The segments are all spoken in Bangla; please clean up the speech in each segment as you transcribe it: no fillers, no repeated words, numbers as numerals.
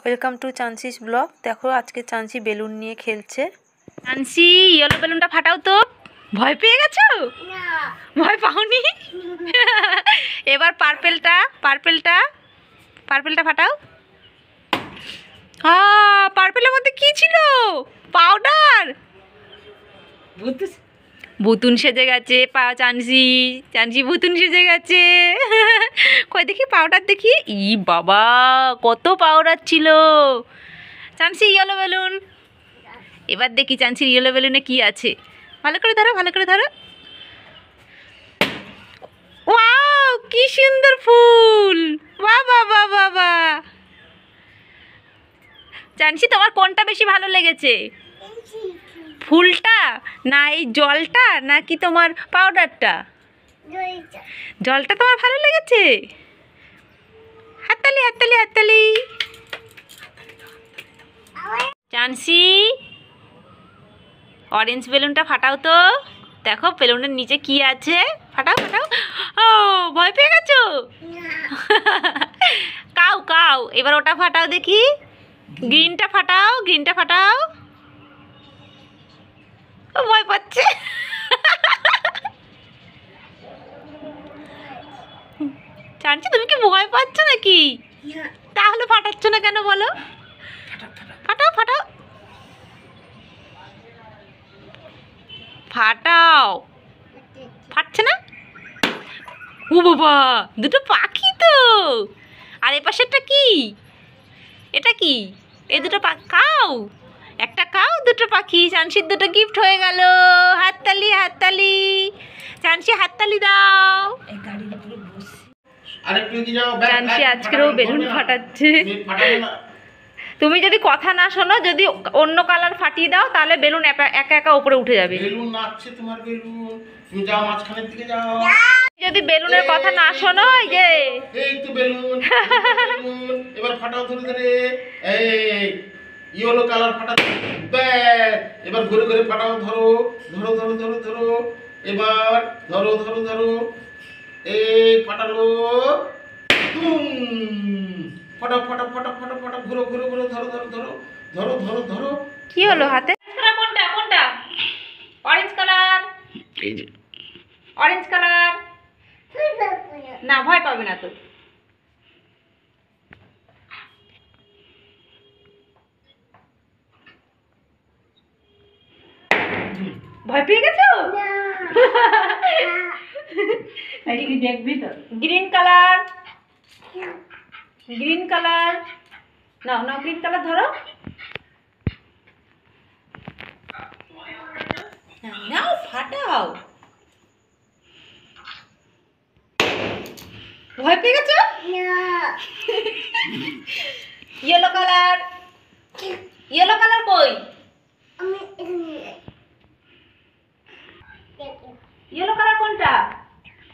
Welcome to চান্সিস blog. দেখো আজকে চান্সি বেলুন নিয়ে খেলছে। চান্সি ইয়েলো বেলুনটা ফাটাও তো। ভয় পেয়ে গেছো? না, ভয় পাওনি? এবার পার্পেলটা ফাটাও। পার্পেলের মধ্যে কি ছিল? পাউডার। বুতুন সেজে গেছে চান্সি বুতুন সেজে গেছে। কই দেখি পাউডার দেখি। ই বাবা, কত পাউডার ছিল। চান্সি ইয়েলো বেলুন। এবার দেখি চান্সির ইয়েলো বেলুনে কি আছে। ভালো করে ধরো। ওয়াও, কি সুন্দর ফুল। বাবা। চান্সি, তোমার কোনটা বেশি ভালো লেগেছে? ফুলটা না এই জলটা নাকি তোমার পাউডারটা? জলটা তোমার ভালো লেগেছে? হাততালি। চান্সি অরেঞ্জ বেলুনটা ফাটাও তো। দেখো বেলুনের নিচে কি আছে। ফাটাও। ও, ভয় পেয়ে গেছো? কাউ এবার ওটা ফাটাও দেখি। গ্রিনটা ফাটাও। ও, ভয় পাচ্ছে। চান্সি, তুমি কি ভয় পাচ্ছ নাকি? তাহলে ফাটাচ্ছ না কেন বলো? ফাটাও। ফাটছে না? ও বাবা, দুটো পাখি তো। আর এ পাশেরটা কি? এটা কি? এই দুটো কাউ। একটা কাউ, দুটো পাখি। চান্সির দুটো গিফট হয়ে গেল। হাততালি। চান্সি হাততালি দাও। চান্সি আজকেরও বেলুন ফাটাচ্ছে। তুমি যদি কথা না শোনো, যদি অন্য কালার ফাটিয়ে দাও, তাহলে বেলুন একা উপরে উঠে যাবে। বেলুন নাচছে তোমার বেলুন। তুমি যাও মাঝখানের দিকে যাও। যদি বেলুনের কথা না শোনো, এই তো বেলুন। এবার ফাটাও ধরে। এই ইয়েলো কালার ফাটাও। ব্যাস, এবার ঘুরে ফাটাও। ধরো। এবার ধরো। এই ফাটালো। তুম। ফাটাও। ঘুরো। ধরো। কি হলো হাতে? কোনটা? Orange colour. না, ভয় পাবে না তো। ভয় পেয়ে গেছো? দেখবি তো। Green colour. না, গ্রিন কালার ধরো। নাও, ফাটাও। ভয় পেয়ে গেছো? ইয়েলো কালার কই? ইয়েলো কালার কোনটা?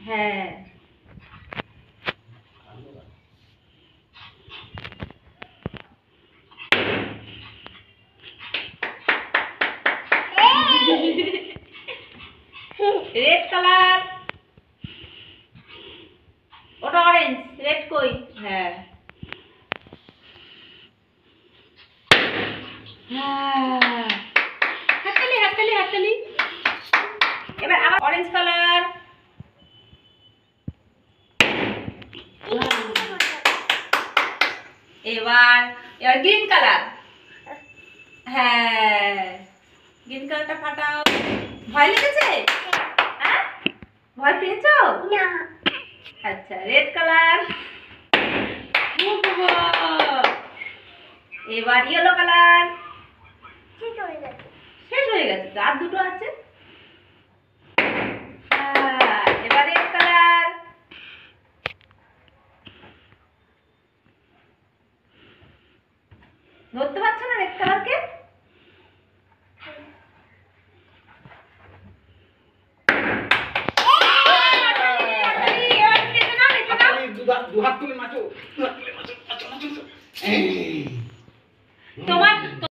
হ্যাঁ, রেড কালার। ওটা অরেঞ্জ, রেড কই? হ্যাঁ। হাততালি। এবার আবার অরেঞ্জ কালার। এবার গ্রিন কালার। হ্যাঁ, গ্রিন কালারটা ফাটাও। ভয় লেগেছে? হ্যাঁ, ভয় পেয়েছো? না। আচ্ছা, রেড কালার। এবার ইয়েলো কালার। শেষ হয়ে গেছে তো, আর দুটো আছে।